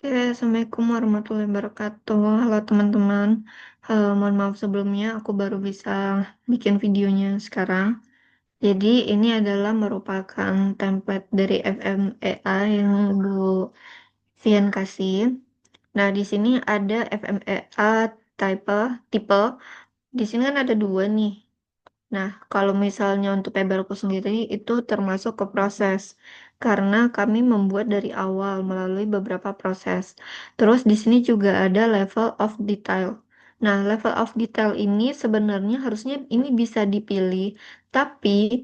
Assalamualaikum warahmatullahi wabarakatuh. Halo teman-teman. Mohon maaf sebelumnya aku baru bisa bikin videonya sekarang. Jadi ini adalah merupakan template dari FMEA yang Bu Vian kasih. Nah, di sini ada FMEA type tipe. Di sini kan ada dua nih. Nah, kalau misalnya untuk PBLku sendiri itu termasuk ke proses karena kami membuat dari awal melalui beberapa proses. Terus di sini juga ada level of detail. Nah, level of detail ini sebenarnya harusnya ini bisa dipilih, tapi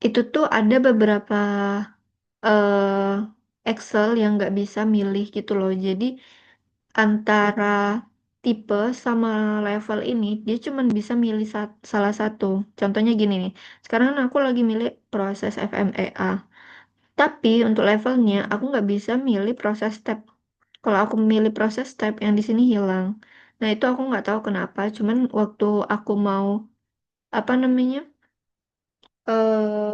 itu tuh ada beberapa eh, Excel yang nggak bisa milih gitu loh. Jadi antara tipe sama level ini dia cuma bisa milih salah satu. Contohnya gini nih. Sekarang aku lagi milih proses FMEA. Tapi untuk levelnya aku nggak bisa milih proses step. Kalau aku milih proses step yang di sini hilang. Nah itu aku nggak tahu kenapa. Cuman waktu aku mau apa namanya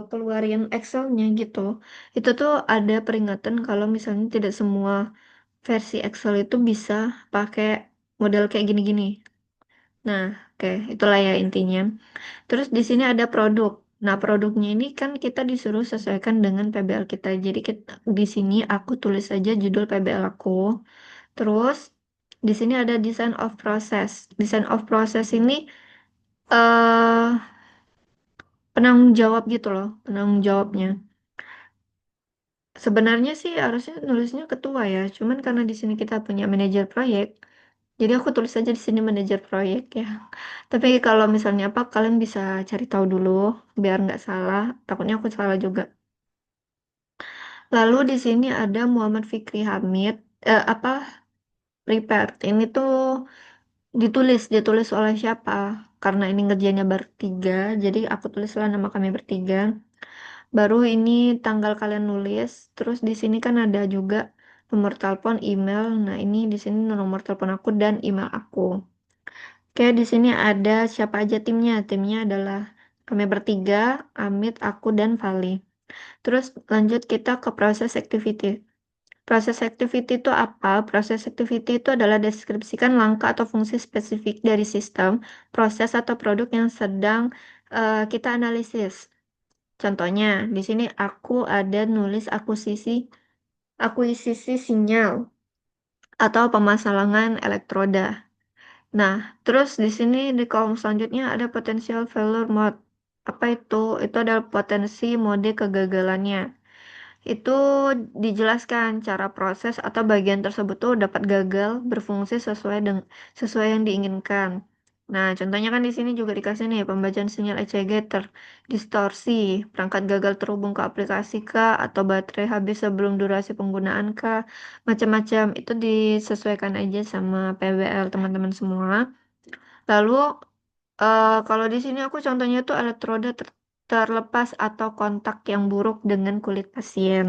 keluarin Excelnya gitu, itu tuh ada peringatan kalau misalnya tidak semua versi Excel itu bisa pakai model kayak gini-gini. Nah, oke, itulah ya intinya. Terus di sini ada produk. Nah, produknya ini kan kita disuruh sesuaikan dengan PBL kita. Jadi di sini aku tulis saja judul PBL aku. Terus di sini ada design of process. Design of process ini eh penanggung jawab gitu loh, penanggung jawabnya. Sebenarnya sih harusnya nulisnya ketua ya, cuman karena di sini kita punya manajer proyek, jadi aku tulis aja di sini manajer proyek ya. Tapi kalau misalnya apa, kalian bisa cari tahu dulu biar nggak salah. Takutnya aku salah juga. Lalu di sini ada Muhammad Fikri Hamid. Apa prepared? Ini tuh ditulis oleh siapa? Karena ini ngerjainnya bertiga, jadi aku tulislah nama kami bertiga. Baru ini tanggal kalian nulis. Terus di sini kan ada juga nomor telepon, email. Nah ini di sini nomor telepon aku dan email aku. Oke, di sini ada siapa aja timnya. Timnya adalah kami bertiga, Amit, aku, dan Vali. Terus lanjut kita ke proses activity. Proses activity itu apa? Proses activity itu adalah deskripsikan langkah atau fungsi spesifik dari sistem, proses atau produk yang sedang kita analisis. Contohnya, di sini aku ada nulis akuisisi sinyal atau pemasangan elektroda. Nah, terus di sini di kolom selanjutnya ada potential failure mode. Apa itu? Itu adalah potensi mode kegagalannya. Itu dijelaskan cara proses atau bagian tersebut tuh dapat gagal berfungsi sesuai yang diinginkan. Nah, contohnya kan di sini juga dikasih nih pembacaan sinyal ECG terdistorsi, perangkat gagal terhubung ke aplikasi kah, atau baterai habis sebelum durasi penggunaan kah, macam-macam. Itu disesuaikan aja sama PWL teman-teman semua. Lalu kalau di sini aku contohnya tuh elektroda terlepas atau kontak yang buruk dengan kulit pasien.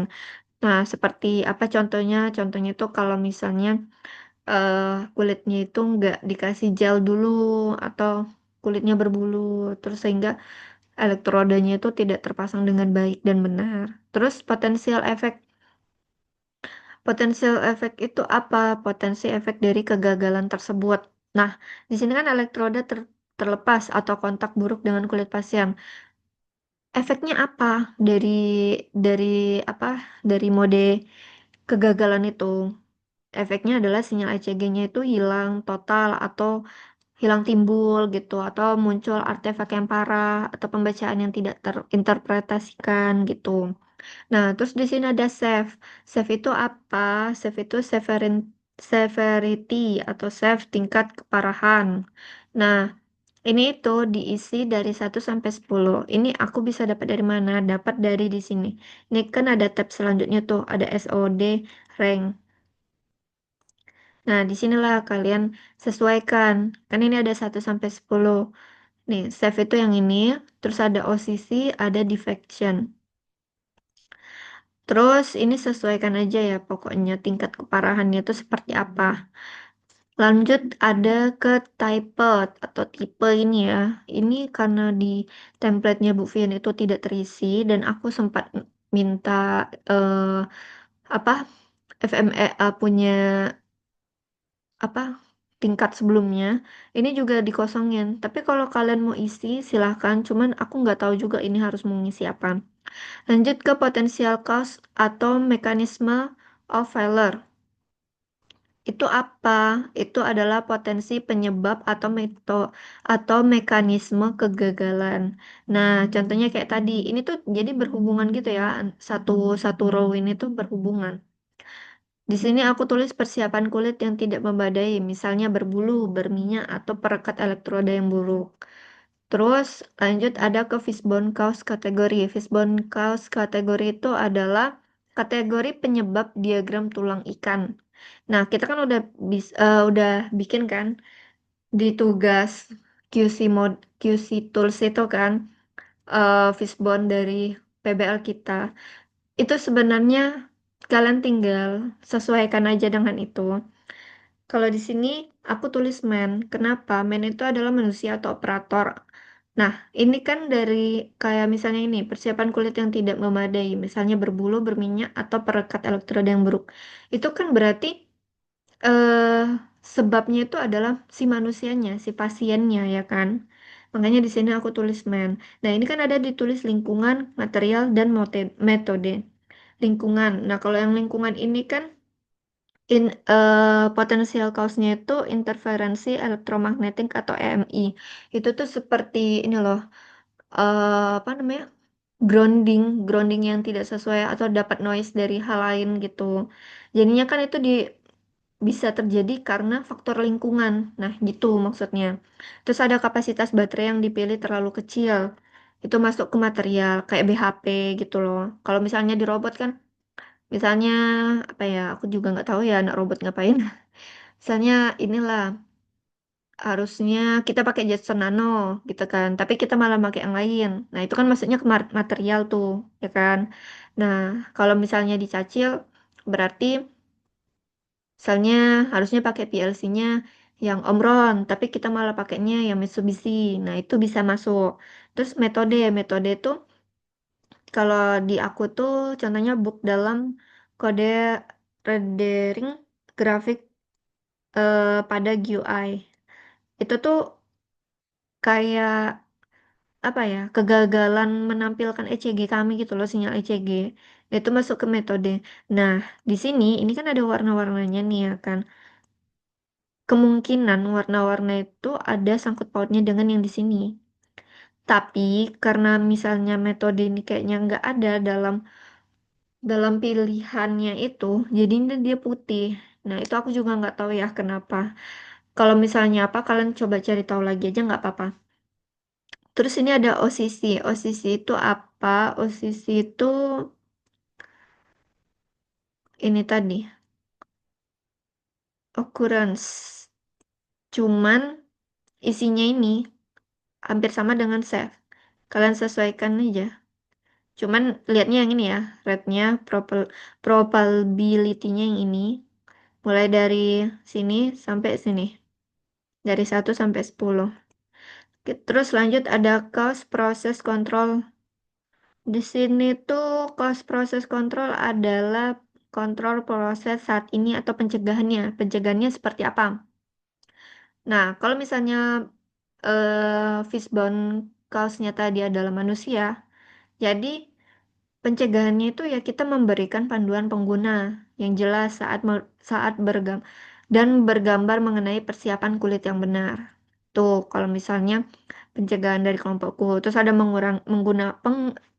Nah, seperti apa contohnya? Contohnya itu kalau misalnya eh, kulitnya itu nggak dikasih gel dulu atau kulitnya berbulu, terus sehingga elektrodanya itu tidak terpasang dengan baik dan benar. Terus potensial efek itu apa? Potensi efek dari kegagalan tersebut. Nah, di sini kan elektroda terlepas atau kontak buruk dengan kulit pasien. Efeknya apa dari dari apa? Dari mode kegagalan itu? Efeknya adalah sinyal ECG-nya itu hilang total atau hilang timbul gitu atau muncul artefak yang parah atau pembacaan yang tidak terinterpretasikan gitu. Nah, terus di sini ada save. Save itu apa? Save itu severity atau save tingkat keparahan. Nah, ini itu diisi dari 1 sampai 10. Ini aku bisa dapat dari mana? Dapat dari di sini. Ini kan ada tab selanjutnya tuh, ada SOD rank. Nah, disinilah kalian sesuaikan. Kan ini ada 1 sampai 10. Nih, save itu yang ini. Terus ada OCC, ada defection. Terus ini sesuaikan aja ya, pokoknya tingkat keparahannya itu seperti apa. Lanjut ada ke type atau tipe ini ya. Ini karena di template-nya Bu Fian itu tidak terisi dan aku sempat minta eh, apa FMEA punya apa tingkat sebelumnya, ini juga dikosongin. Tapi kalau kalian mau isi, silahkan. Cuman aku nggak tahu juga ini harus mengisi apa. Lanjut ke potential cause atau mekanisme of failure. Itu apa? Itu adalah potensi penyebab atau mekanisme kegagalan. Nah, contohnya kayak tadi, ini tuh jadi berhubungan gitu ya. Satu satu row ini tuh berhubungan. Di sini aku tulis persiapan kulit yang tidak memadai, misalnya berbulu, berminyak, atau perekat elektroda yang buruk. Terus lanjut ada ke fishbone cause kategori. Fishbone cause kategori itu adalah kategori penyebab diagram tulang ikan. Nah, kita kan udah bikin kan di tugas QC tools itu kan fishbone dari PBL kita. Itu sebenarnya kalian tinggal sesuaikan aja dengan itu. Kalau di sini aku tulis man. Kenapa? Man itu adalah manusia atau operator. Nah, ini kan dari kayak misalnya ini persiapan kulit yang tidak memadai, misalnya berbulu, berminyak, atau perekat elektroda yang buruk. Itu kan berarti eh sebabnya itu adalah si manusianya, si pasiennya ya kan. Makanya di sini aku tulis man. Nah, ini kan ada ditulis lingkungan, material, dan metode. Lingkungan. Nah, kalau yang lingkungan ini kan potensial cause-nya itu interferensi elektromagnetik atau EMI. Itu tuh seperti ini loh, apa namanya? Grounding yang tidak sesuai atau dapat noise dari hal lain gitu. Jadinya kan itu bisa terjadi karena faktor lingkungan. Nah, gitu maksudnya. Terus ada kapasitas baterai yang dipilih terlalu kecil. Itu masuk ke material kayak BHP gitu loh. Kalau misalnya di robot kan, misalnya apa ya? Aku juga nggak tahu ya anak robot ngapain. Misalnya inilah harusnya kita pakai Jetson Nano gitu kan, tapi kita malah pakai yang lain. Nah, itu kan maksudnya ke material tuh, ya kan? Nah, kalau misalnya dicacil berarti misalnya harusnya pakai PLC-nya yang Omron, tapi kita malah pakainya yang Mitsubishi. Nah, itu bisa masuk. Terus metode itu kalau di aku tuh contohnya book dalam kode rendering grafik pada GUI. Itu tuh kayak apa ya, kegagalan menampilkan ECG kami gitu loh, sinyal ECG. Itu masuk ke metode. Nah, di sini ini kan ada warna-warnanya nih ya kan. Kemungkinan warna-warna itu ada sangkut pautnya dengan yang di sini. Tapi karena misalnya metode ini kayaknya nggak ada dalam pilihannya itu, jadinya dia putih. Nah, itu aku juga nggak tahu ya kenapa. Kalau misalnya apa, kalian coba cari tahu lagi aja nggak apa-apa. Terus ini ada OCC. OCC itu apa? OCC itu ini tadi, occurrence. Cuman isinya ini hampir sama dengan save. Kalian sesuaikan aja. Cuman lihatnya yang ini ya, rate-nya, probability-nya yang ini. Mulai dari sini sampai sini. Dari 1 sampai 10. Terus lanjut ada cause process control. Di sini tuh cause process control adalah kontrol proses saat ini atau pencegahannya. Pencegahannya seperti apa? Nah, kalau misalnya fishbone cause-nya tadi adalah manusia, jadi pencegahannya itu ya kita memberikan panduan pengguna yang jelas saat dan bergambar mengenai persiapan kulit yang benar. Tuh, kalau misalnya pencegahan dari kelompokku, terus ada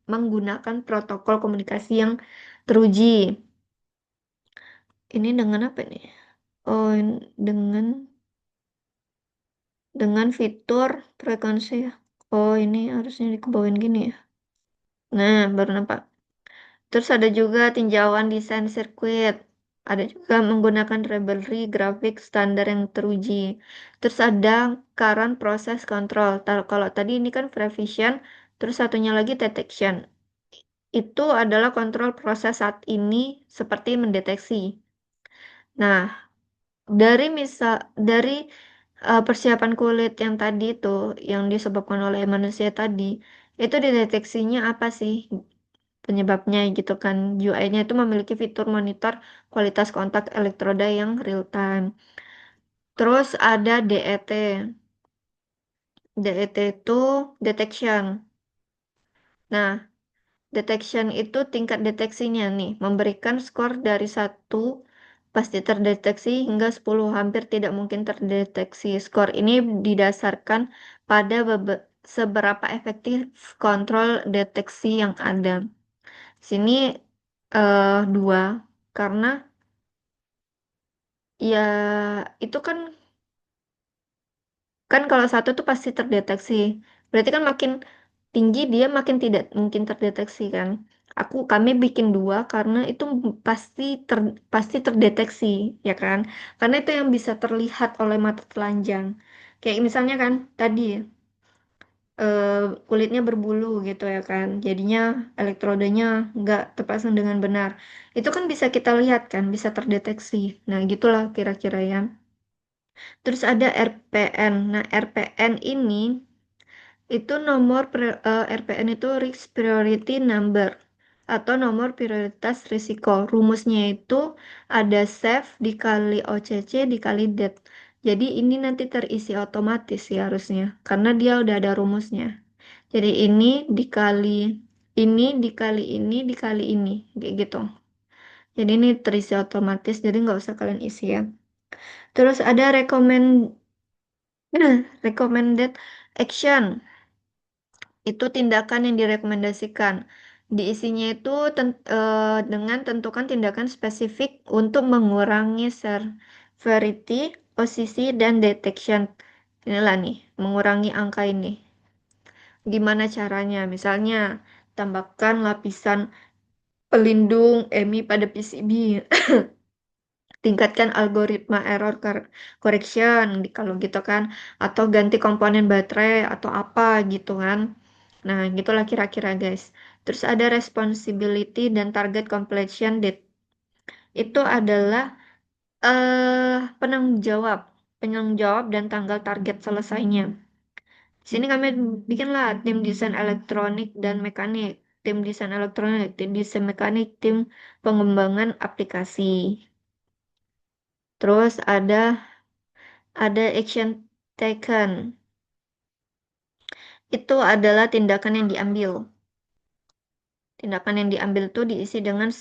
menggunakan protokol komunikasi yang teruji. Ini dengan apa nih? Oh, dengan fitur frekuensi. Oh, ini harusnya dikebawain gini ya. Nah, baru nampak. Terus ada juga tinjauan desain sirkuit. Ada juga menggunakan library grafik standar yang teruji. Terus ada current process control. Kalau tadi ini kan prevision, terus satunya lagi detection. Itu adalah kontrol proses saat ini seperti mendeteksi. Nah, dari persiapan kulit yang tadi itu yang disebabkan oleh manusia tadi, itu dideteksinya apa sih? penyebabnya gitu kan. UI-nya itu memiliki fitur monitor kualitas kontak elektroda yang real time. Terus ada DET. DET itu detection. Nah, detection itu tingkat deteksinya nih, memberikan skor dari 1 pasti terdeteksi hingga 10 hampir tidak mungkin terdeteksi. Skor ini didasarkan pada seberapa efektif kontrol deteksi yang ada. Sini 2, karena ya itu kan kan kalau 1 tuh pasti terdeteksi. Berarti kan makin tinggi dia makin tidak mungkin terdeteksi kan. Kami bikin 2 karena itu pasti terdeteksi ya kan. Karena itu yang bisa terlihat oleh mata telanjang. Kayak misalnya kan tadi eh, kulitnya berbulu gitu ya kan. Jadinya elektrodanya nggak terpasang dengan benar. Itu kan bisa kita lihat kan, bisa terdeteksi. Nah, gitulah kira-kira ya. Terus ada RPN. Nah, RPN ini itu RPN itu Risk Priority Number atau nomor prioritas risiko. Rumusnya itu ada safe dikali OCC dikali DET. Jadi ini nanti terisi otomatis ya harusnya karena dia udah ada rumusnya. Jadi ini dikali ini kayak gitu. Jadi ini terisi otomatis jadi nggak usah kalian isi ya. Terus ada recommended action. Itu tindakan yang direkomendasikan. Diisinya itu dengan tentukan tindakan spesifik untuk mengurangi severity, posisi, dan detection. Inilah nih, mengurangi angka ini. Gimana caranya? Misalnya, tambahkan lapisan pelindung EMI pada PCB. Tingkatkan algoritma error correction, kalau gitu kan. Atau ganti komponen baterai, atau apa gitu kan. Nah, gitulah kira-kira guys. Terus ada responsibility dan target completion date. Itu adalah penanggung jawab, dan tanggal target selesainya. Di sini kami bikinlah tim desain elektronik dan mekanik, tim desain elektronik, tim desain mekanik, tim pengembangan aplikasi. Terus ada action taken. Itu adalah tindakan yang diambil. Tindakan yang diambil itu diisi dengan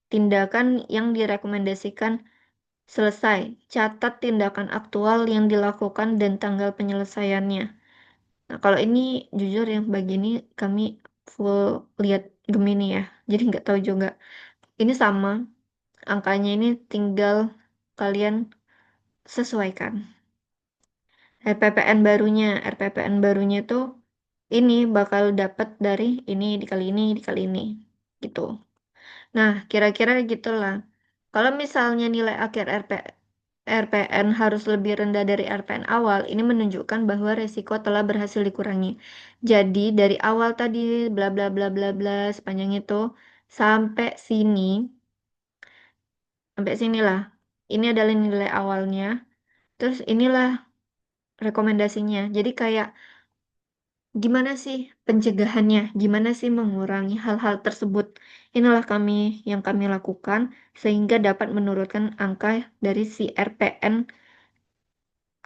tindakan yang direkomendasikan selesai. Catat tindakan aktual yang dilakukan dan tanggal penyelesaiannya. Nah, kalau ini jujur yang begini kami full lihat Gemini ya. Jadi nggak tahu juga. Ini sama, angkanya ini tinggal kalian sesuaikan. RPPN barunya itu ini bakal dapat dari ini dikali ini gitu. Nah, kira-kira gitulah. Kalau misalnya nilai akhir RPN harus lebih rendah dari RPN awal, ini menunjukkan bahwa resiko telah berhasil dikurangi. Jadi, dari awal tadi bla bla bla bla bla sepanjang itu sampai sini, sampai sinilah. Ini adalah nilai awalnya. Terus inilah rekomendasinya. Jadi kayak gimana sih pencegahannya? Gimana sih mengurangi hal-hal tersebut? Inilah yang kami lakukan sehingga dapat menurunkan angka dari si RPN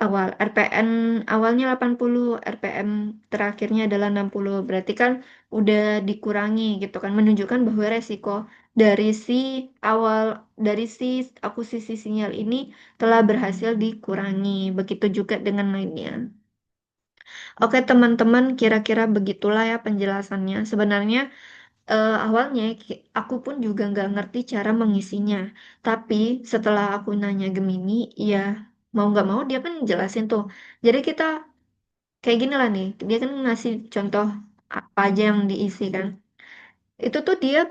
awal. RPN awalnya 80, RPM terakhirnya adalah 60. Berarti kan udah dikurangi gitu kan, menunjukkan bahwa resiko dari si awal dari si akuisisi sinyal ini telah berhasil dikurangi. Begitu juga dengan lainnya. Oke teman-teman, kira-kira begitulah ya penjelasannya. Sebenarnya awalnya aku pun juga nggak ngerti cara mengisinya. Tapi setelah aku nanya Gemini, ya mau nggak mau dia kan jelasin tuh. Jadi kita kayak gini lah nih, dia kan ngasih contoh apa aja yang diisi kan. Itu tuh dia,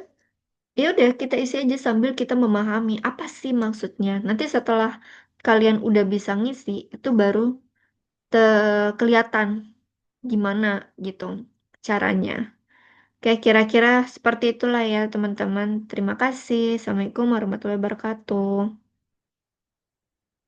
ya udah kita isi aja sambil kita memahami apa sih maksudnya. Nanti setelah kalian udah bisa ngisi, itu baru kelihatan gimana gitu caranya. Oke, kira-kira seperti itulah ya teman-teman. Terima kasih. Assalamualaikum warahmatullahi wabarakatuh.